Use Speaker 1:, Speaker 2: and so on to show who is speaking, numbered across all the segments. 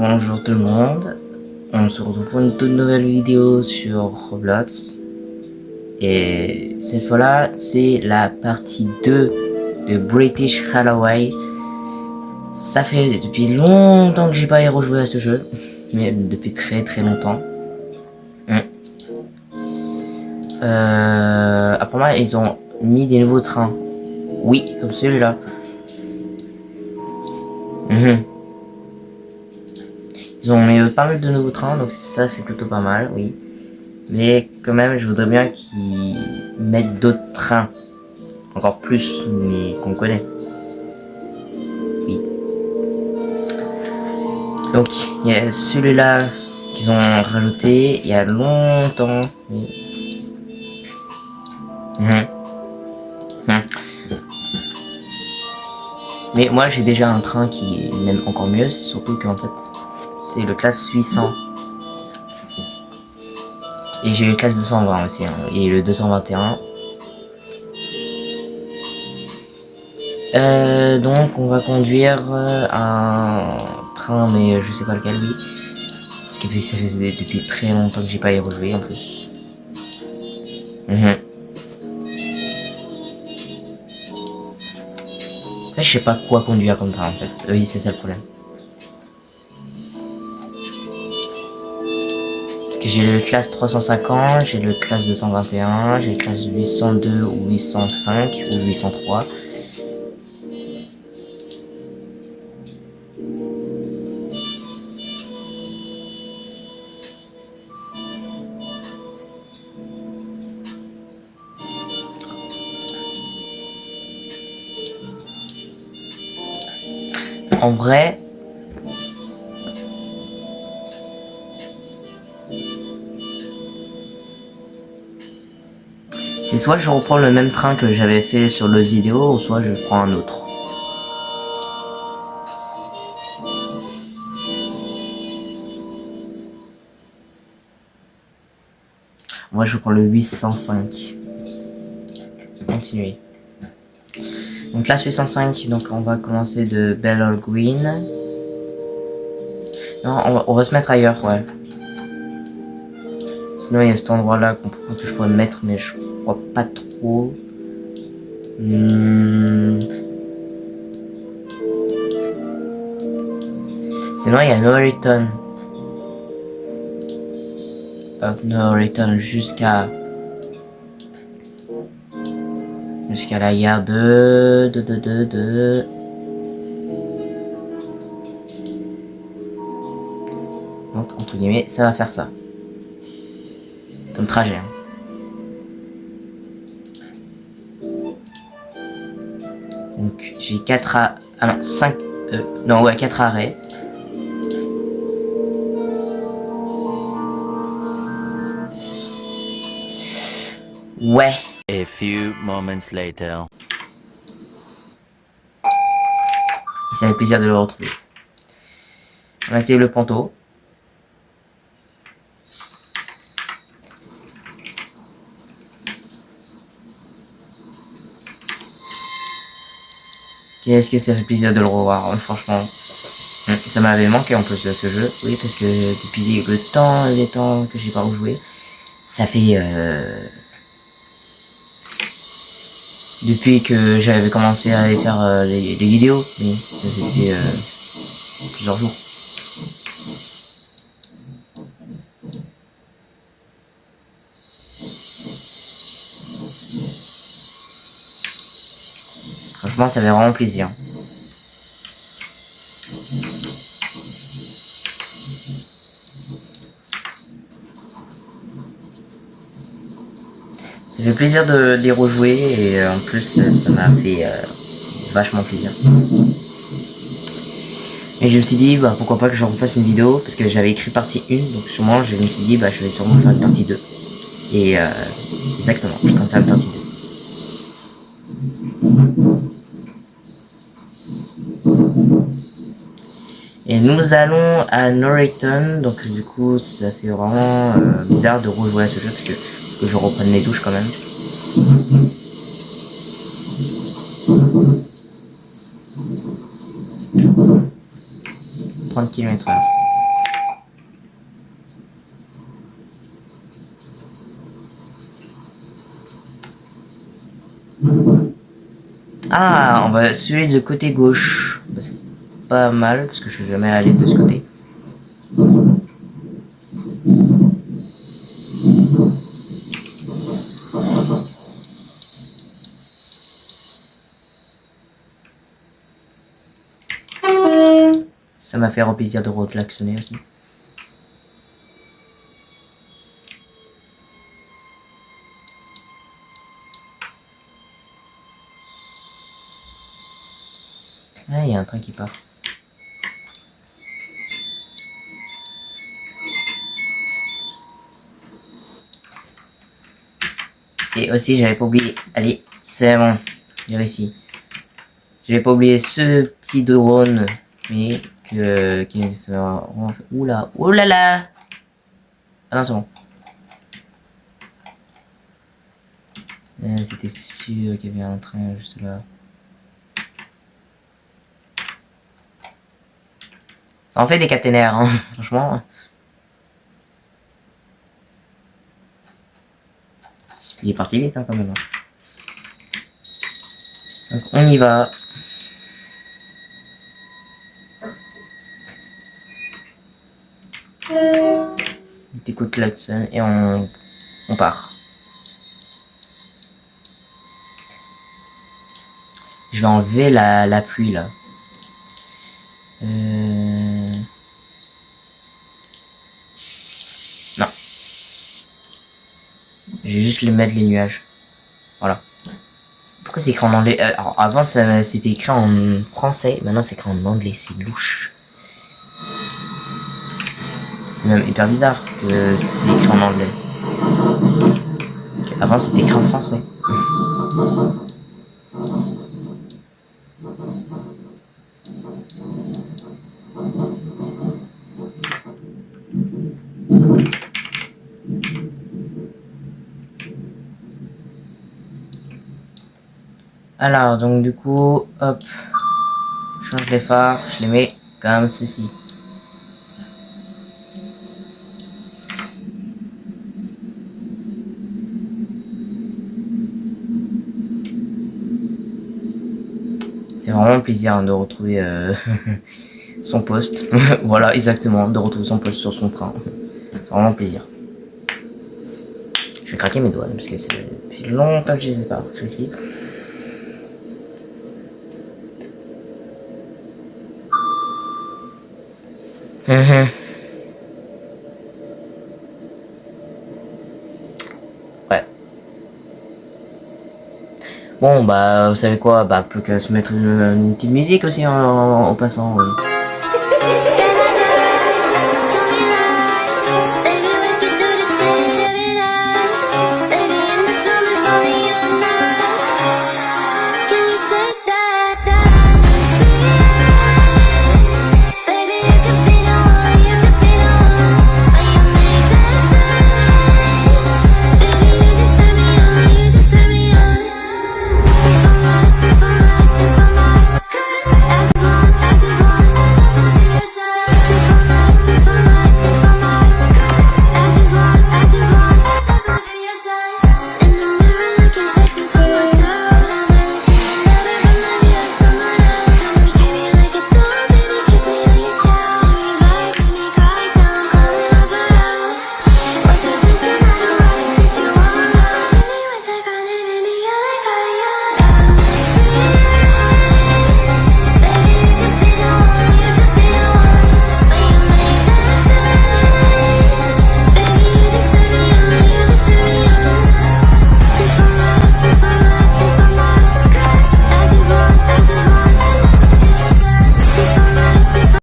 Speaker 1: Bonjour tout le monde, on se retrouve pour une toute nouvelle vidéo sur Roblox. Et cette fois-là, c'est la partie 2 de British Halloween. Ça fait depuis longtemps que j'ai pas rejoué à ce jeu, mais depuis très longtemps. Apparemment, ils ont mis des nouveaux trains. Oui, comme celui-là. Ils ont mis pas mal de nouveaux trains, donc ça c'est plutôt pas mal, oui. Mais quand même, je voudrais bien qu'ils mettent d'autres trains. Encore plus, mais qu'on connaît. Oui. Donc, il y a celui-là qu'ils ont rajouté il y a longtemps. Oui. Mais moi, j'ai déjà un train qui est même encore mieux. C'est surtout qu'en fait, c'est le classe 800. Et j'ai le classe 220 aussi. Hein, et le 221. Donc on va conduire un train, mais je sais pas lequel, oui. Parce que ça fait depuis très longtemps que j'ai pas y rejoué en plus. Là, je sais pas quoi conduire comme train en fait. Oui, c'est ça le problème. Parce que j'ai le classe 350, j'ai le classe 221, j'ai le classe 802 ou 805 ou 803. En vrai, c'est soit je reprends le même train que j'avais fait sur l'autre vidéo, ou soit je prends un autre. Moi je prends le 805. Continuer. Donc là 805, donc on va commencer de Bellor Green. Non, on va se mettre ailleurs, ouais. Sinon il y a cet endroit là que je pourrais me mettre, mais je crois pas trop. Sinon il y a Norriton. Hop, Norriton jusqu'à la gare de donc entre guillemets ça va faire ça comme trajet, hein. Donc j'ai 4 à... Ah non, 5... non ouais, 4 arrêts. Ouais.
Speaker 2: A few moments later.
Speaker 1: Et ça fait plaisir de le retrouver. On a activé le panto. Qu'est-ce que ça fait plaisir de le revoir, franchement. Ça m'avait manqué en plus de ce jeu. Oui, parce que depuis les temps que j'ai pas rejoué, ça fait... depuis que j'avais commencé à faire les vidéos. Oui, ça fait depuis plusieurs jours. Franchement, ça fait vraiment plaisir. Ça fait plaisir de les rejouer et en plus ça m'a fait vachement plaisir. Et je me suis dit bah pourquoi pas que je refasse une vidéo parce que j'avais écrit partie 1 donc sûrement je me suis dit bah je vais sûrement faire une partie 2. Et exactement, je suis en train de faire une partie 2. Et nous allons à Norriton, donc du coup ça fait vraiment bizarre de rejouer à ce jeu parce que je reprenne les touches quand même. 30 km/h. Ah, on va celui de côté gauche. Bah, c'est pas mal, parce que je suis jamais allé de ce côté. Ça m'a fait plaisir de relaxer aussi. Ah, il y a un train qui part. Et aussi, j'avais pas oublié. Allez, c'est bon. J'ai réussi. J'avais pas oublié ce petit drone. Mais que ça. Oula, oulala. Ah non, c'est bon. C'était sûr qu'il y avait un train juste là. Ça en fait des caténaires, hein, franchement. Il est parti vite, hein, quand même. Hein. Donc, on y va. On écoute l'action et on part. Je vais enlever la pluie là. Non. Je vais juste le mettre les nuages. Voilà. Pourquoi c'est écrit en anglais? Alors, avant c'était écrit en français, maintenant c'est écrit en anglais, c'est louche. C'est même hyper bizarre que c'est écrit en anglais. Okay, avant c'était écrit en français. Alors, donc du coup, hop, je change les phares, je les mets comme ceci. C'est vraiment un plaisir hein, de retrouver son poste. Voilà, exactement, de retrouver son poste sur son train. C'est vraiment un plaisir. Je vais craquer mes doigts parce que c'est depuis longtemps que je les ai pas craqués. Ouais. Bon, bah, vous savez quoi? Bah, plus qu'à se mettre une petite musique aussi en passant, oui.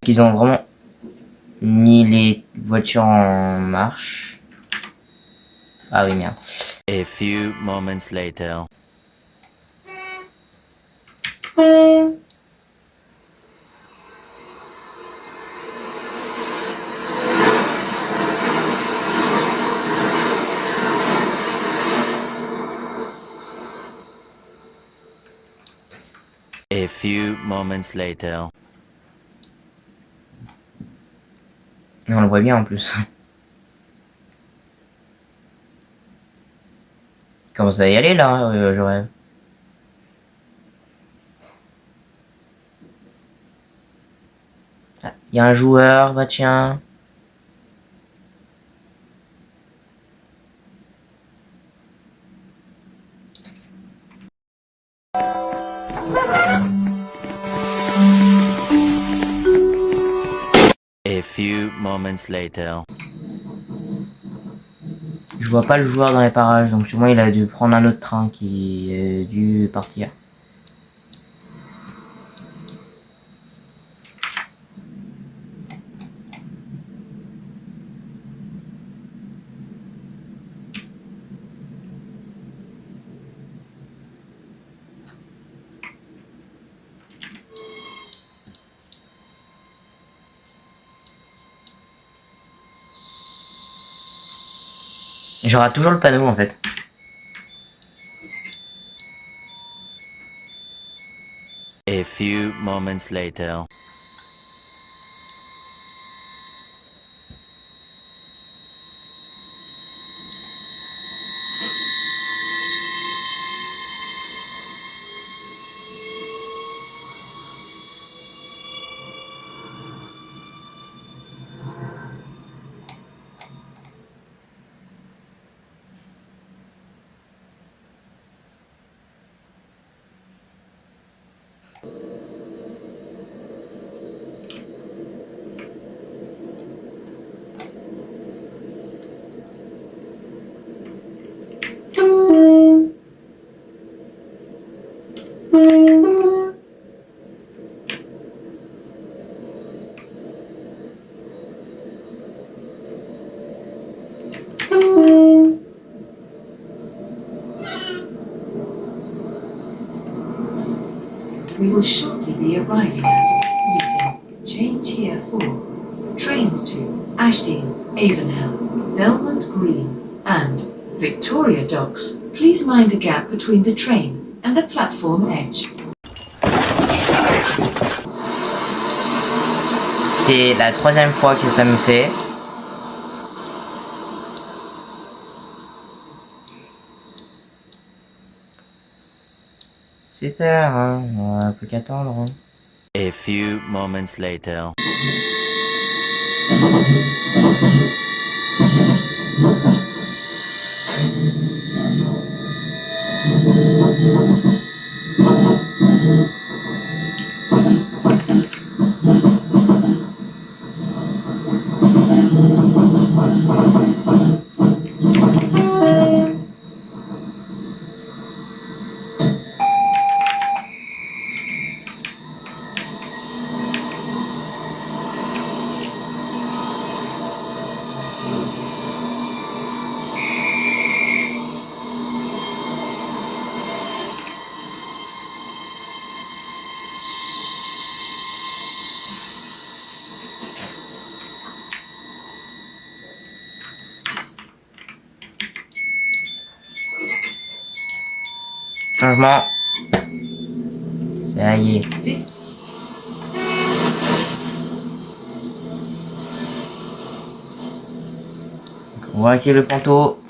Speaker 1: Ils ont vraiment mis les voitures en marche. Ah oui, merde.
Speaker 2: A few moments later. A few moments later.
Speaker 1: Et on le voit bien en plus. Comment ça y aller là, je rêve. Il y a un joueur, bah tiens.
Speaker 2: A few moments later.
Speaker 1: Je vois pas le joueur dans les parages, donc sûrement il a dû prendre un autre train qui a dû partir. J'aurai toujours le panneau en fait.
Speaker 2: A few moments later.
Speaker 3: We will shortly be arriving at using change here for trains to Ashdean, Avonhill, Belmont Green and Victoria Docks. Please mind the gap between the train and the platform edge.
Speaker 1: C'est la troisième fois que ça me fait. Super, hein, on a plus qu'attendre. Hein.
Speaker 2: A few moments later.
Speaker 1: Changement. Ça y est. On va activer le panneau.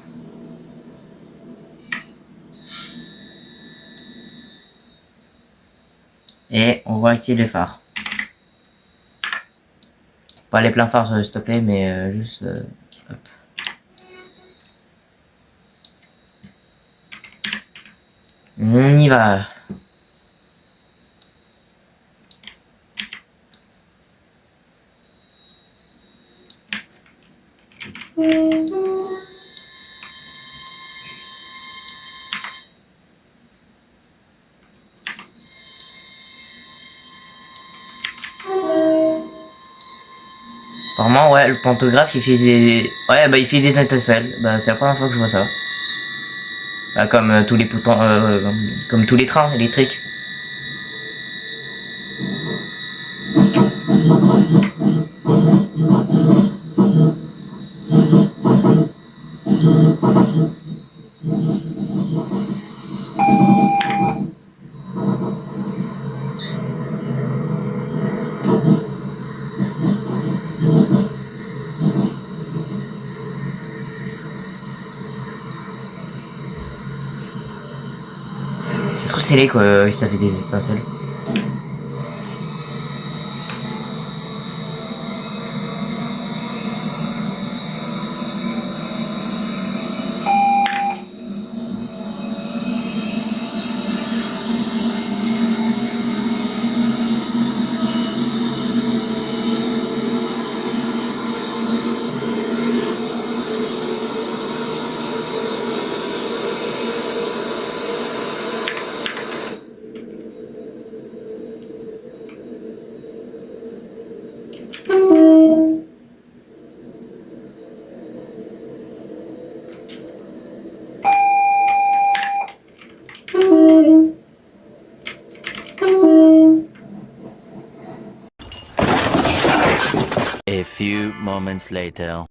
Speaker 1: Et on va activer les phares. Pas les pleins phares s'il te plaît, mais juste... hop. On y va. Apparemment, ouais, le pantographe, il fait des... Ouais, bah, il fait des étincelles. Bah, c'est la première fois que je vois ça. Bah, comme tous les comme tous les trains électriques. C'est trop stylé quoi, ça fait des étincelles.
Speaker 2: A few moments later.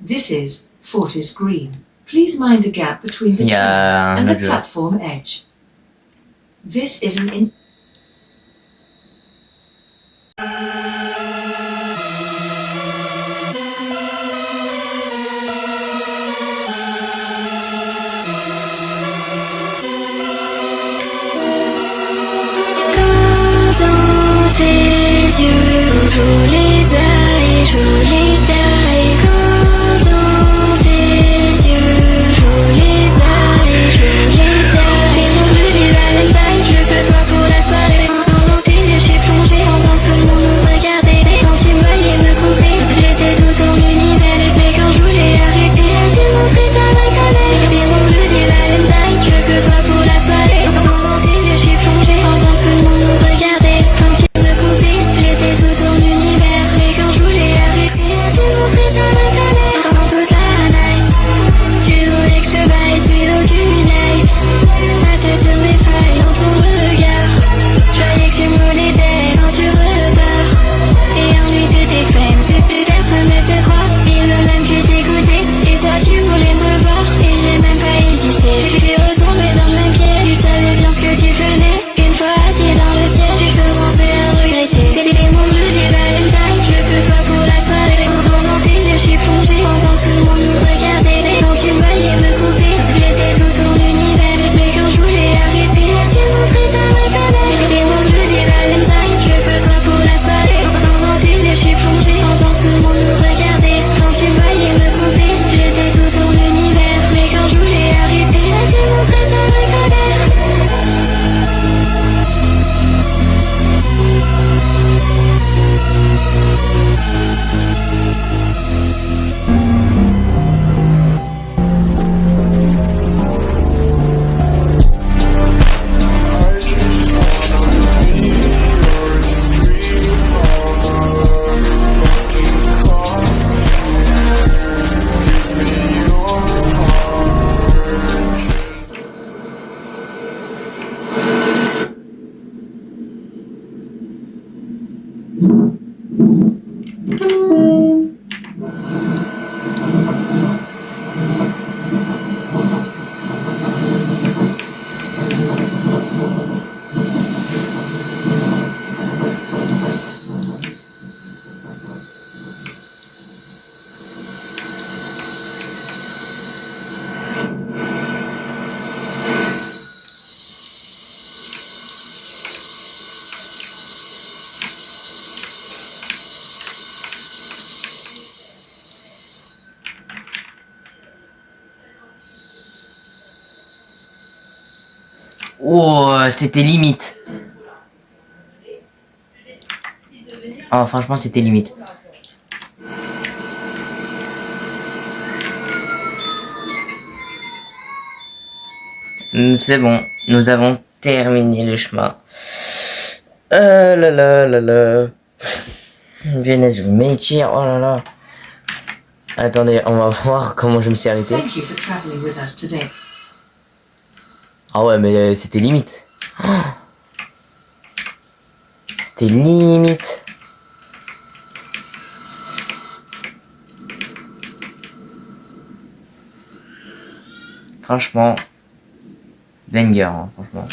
Speaker 3: This is Fortis Green. Please mind the gap between the
Speaker 1: Il y
Speaker 3: train
Speaker 1: a
Speaker 3: and
Speaker 1: un
Speaker 3: the
Speaker 1: autre jeu.
Speaker 3: platform edge. This is an in
Speaker 4: Quand dans tes yeux, je voulais taille. Quand dans tes yeux, je voulais taille. T'es mon bleu du Valentine, je veux que toi pour la soirée. Dans tes yeux, je suis plongée, pendant que tout le monde nous regardait. Quand tu me voyais me couper, j'étais tout ton univers. Mais quand je voulais arrêter, tu montrais ta vraie colère. T'es mon bleu du Valentine, je veux que toi pour la soirée. Dans tes yeux, je suis plongée, pendant que tout le monde nous regardait. Quand tu me coupais, j'étais tout ton univers. Mais quand je voulais arrêter, tu montrais ta vraie colère. Pendant toute la night, tu voulais que je te baille, tu aucune night. Ta tête sur mes failles, dans ton regard. Je voyais que tu me l'étais quand tu repars. Et en lui t'étais fan, c'est plus personne ne te croit. Il veut même que t'écouter. Et toi tu voulais me revoir, et j'ai même pas hésité. Je suis retombée dans le même pied, tu savais bien ce que tu faisais. Une fois assis dans le ciel, tu commençais à regretter. T'étais mon bleu du Valentine, je veux que toi pour la soirée. Dans tes yeux, je suis plongée, pendant que tout le monde nous regardait. Quand tu me voyais me couper, j'étais tout ton univers. Mais quand je voulais arrêter, tu montrais ta vraie colère. T'étais mon bleu du Valentine, je veux que toi pour la soirée. Dans tes yeux, je suis plongée, pendant que tout le monde nous regardait. Quand tu me voyais me couper, j'étais tout ton univers. Mais quand je voulais arrêter, tu montrais ta vraie colère.
Speaker 1: Oh, c'était limite. Oh, franchement, c'était limite. C'est bon, nous avons terminé le chemin. Là là là là. Venez, je m'étire, oh là là. Attendez, on va voir comment je me suis arrêté.
Speaker 3: Thank you for traveling with us today.
Speaker 1: Ah ouais, mais c'était limite. Oh. C'était limite. Franchement, banger, hein, franchement.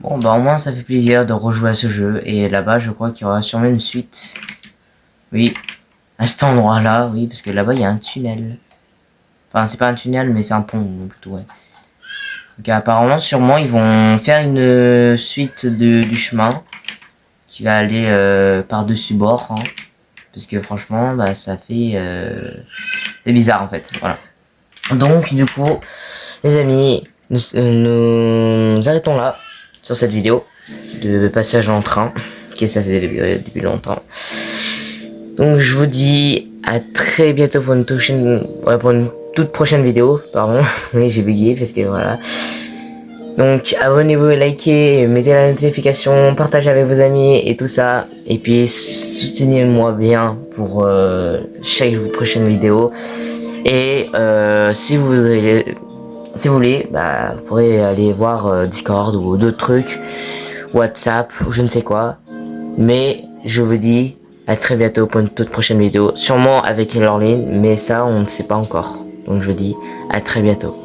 Speaker 1: Bon bah au moins ça fait plaisir de rejouer à ce jeu. Et là-bas je crois qu'il y aura sûrement une suite. Oui, à cet endroit là, oui, parce que là-bas il y a un tunnel. Enfin c'est pas un tunnel mais c'est un pont plutôt, ouais. Donc apparemment sûrement ils vont faire une suite du chemin qui va aller par-dessus bord, hein. Parce que franchement bah ça fait c'est bizarre en fait, voilà. Donc du coup les amis, nous arrêtons là sur cette vidéo de passage en train, ok, ça fait depuis longtemps. Donc je vous dis à très bientôt pour une toute prochaine vidéo, pardon. Oui, j'ai bégayé parce que voilà. Donc abonnez-vous, likez, mettez la notification, partagez avec vos amis et tout ça. Et puis soutenez-moi bien pour chaque prochaine vidéo. Et si vous voulez, bah, vous pourrez aller voir Discord ou d'autres trucs, WhatsApp ou je ne sais quoi. Mais je vous dis à très bientôt pour une toute prochaine vidéo. Sûrement avec Lorline, mais ça on ne sait pas encore. Donc je vous dis à très bientôt.